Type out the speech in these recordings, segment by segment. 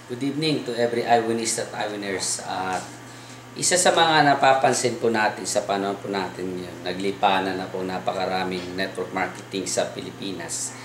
Good evening to every Iwinist at Iwiners. Isa sa mga napapansin po natin sa panahon po natin ngayon, naglipanan na po napakaraming network marketing sa Pilipinas.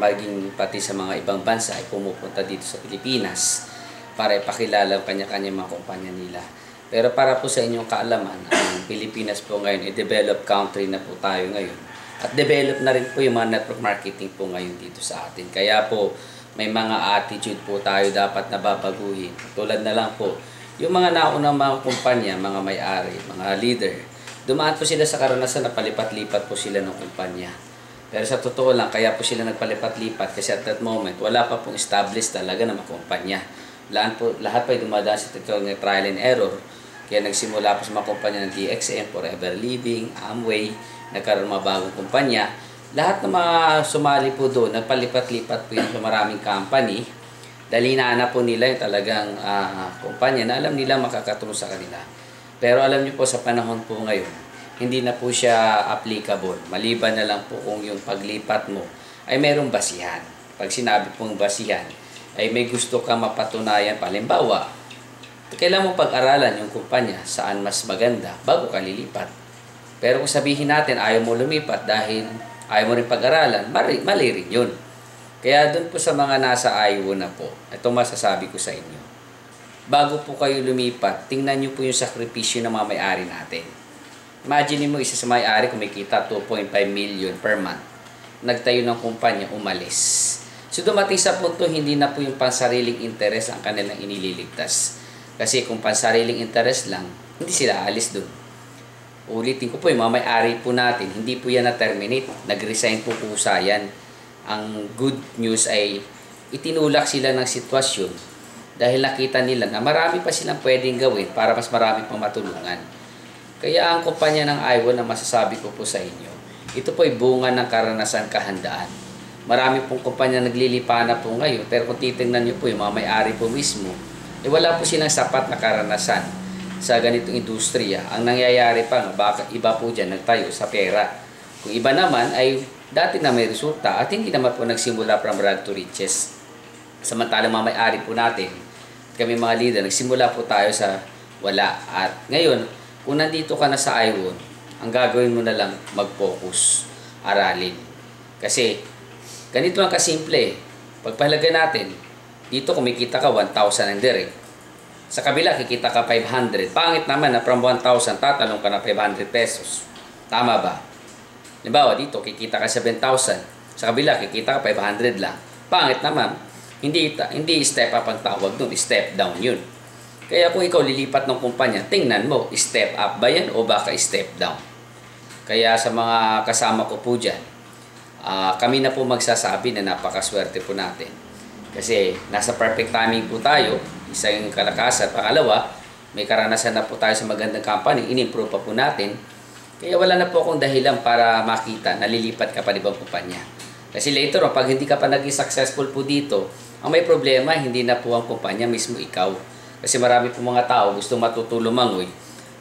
Maging pati sa mga ibang bansa ay pumupunta dito sa Pilipinas para ipakilala ang kanya-kanya mga kumpanya nila. Pero para po sa inyong kaalaman, ang Pilipinas po ngayon ay developed country na po tayo ngayon. At develop na rin po yung mga network marketing po ngayon dito sa atin. Kaya po, may mga attitude po tayo dapat nababaguhin. Tulad na lang po, yung mga naunang mga kumpanya, mga may-ari, mga leader, dumaan po sila sa karanasan na palipat-lipat po sila ng kumpanya. Pero sa totoo lang, kaya po sila nagpalipat-lipat kasi at that moment, wala pa pong established talaga na mga kumpanya. Lahat pa ay dumadaan sa trial and error. Kaya nagsimula po sa mga kumpanya ng DXM, Forever Living, Amway, nagkaroon mga bagong kumpanya. Lahat ng mga sumali po doon, nagpalipat-lipat po yung maraming company dahil hinahanap po nila yung talagang kumpanya na alam nila makakatulong sa kanila. Pero alam niyo po sa panahon po ngayon, hindi na po siya applicable. Maliban na lang po kung yung paglipat mo ay mayroong basihan. Pag sinabi pong basihan, ay may gusto ka mapatunayan. Halimbawa, kailangan mo pag-aralan yung kumpanya saan mas maganda bago ka lilipat. Pero kung sabihin natin ayaw mo lumipat dahil ayaw mo rin pag-aralan, mali rin yun. Kaya doon po sa mga nasa ayaw na po, ito masasabi ko sa inyo. Bago po kayo lumipat, tingnan nyo po yung sakripisyo ng mga may-ari natin. Imagine mo isa sa may-ari kumikita 2.5 million per month. Nagtayo ng kumpanya, umalis. So dumating sa punto, hindi na po yung pansariling interes ang kanilang inililigtas. Kasi kung pansariling interes lang, hindi sila alis doon. Ulitin ko po, yung mga may-ari po natin, hindi po yan na-terminate. Nag-resign po yan. Ang good news ay itinulak sila ng sitwasyon dahil nakita nila na marami pa silang pwedeng gawin para mas marami pang matulungan. Kaya ang kumpanya ng Iwon na masasabi ko po sa inyo, ito po ay bunga ng karanasan kahandaan. Marami pong kumpanya naglilipa na po ngayon, pero kung titingnan nyo po yung mga may-ari po mismo, wala po silang sapat na karanasan sa ganitong industriya. Ang nangyayari pa, baka iba po dyan nagtayo sa pera. Kung iba naman ay dati na may resulta at hindi naman po nagsimula from rag to riches. Samantalang mga may-ari po natin, kami mga leader, nagsimula po tayo sa wala. At ngayon, kung nandito ka na sa Iwon, ang gagawin mo na lang mag-focus, aralin. Kasi ganito lang kasimple. Pagpahalaga natin, dito kumikita ka 1,000 ang direct. Sa kabila, kikita ka 500. Pangit naman na from 1,000, tatalong ka na 500 pesos. Tama ba? Halimbawa, dito, kikita ka 7,000. Sa kabila, kikita ka 500 lang. Pangit naman. Hindi step up ang tawag doon, step down yun. Kaya kung ikaw lilipat ng kumpanya, tingnan mo, step up ba yan o baka step down? Kaya sa mga kasama ko po dyan, kami na po magsasabi na napakaswerte po natin. Kasi nasa perfect timing po tayo, isang kalakasan. Pangalawa, may karanasan na po tayo sa magandang company, in-improve pa po natin. Kaya wala na po akong dahilan para makita, nalilipat ka pa ibang kumpanya. Kasi later on, pag hindi ka pa naging successful po dito, ang may problema, hindi na po ang kumpanya, mismo ikaw. Kasi marami po mga tao gusto matutulong mangoy.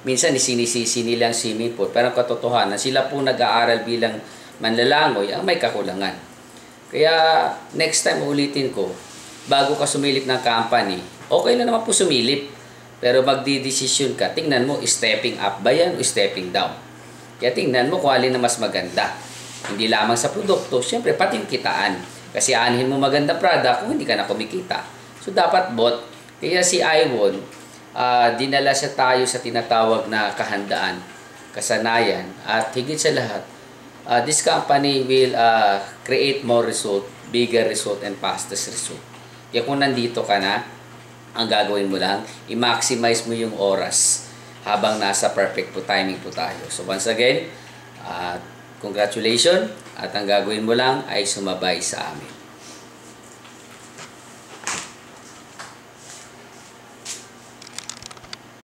Minsan, sinisisi nila ang swimming pool. Pero ang katotohanan, sila po nag-aaral bilang manlalangoy, ang may kakulangan. Kaya, next time ulitin ko, bago ka sumilip ng company, okay lang naman po sumilip. Pero magdidesisyon ka, tingnan mo, stepping up ba yan o stepping down? Kaya tingnan mo kung alin na mas maganda. Hindi lamang sa produkto, syempre pati yung kitaan. Kasi aanhin mo maganda product kung hindi ka na kumikita. So dapat bot. Kaya si Iwon, dinala siya tayo sa tinatawag na kahandaan, kasanayan, at higit sa lahat, this company will create more result, bigger result, and fastest result. Kaya kung nandito ka na, ang gagawin mo lang, i-maximize mo yung oras habang nasa perfect po timing po tayo. So once again, congratulations, at ang gagawin mo lang ay sumabay sa amin.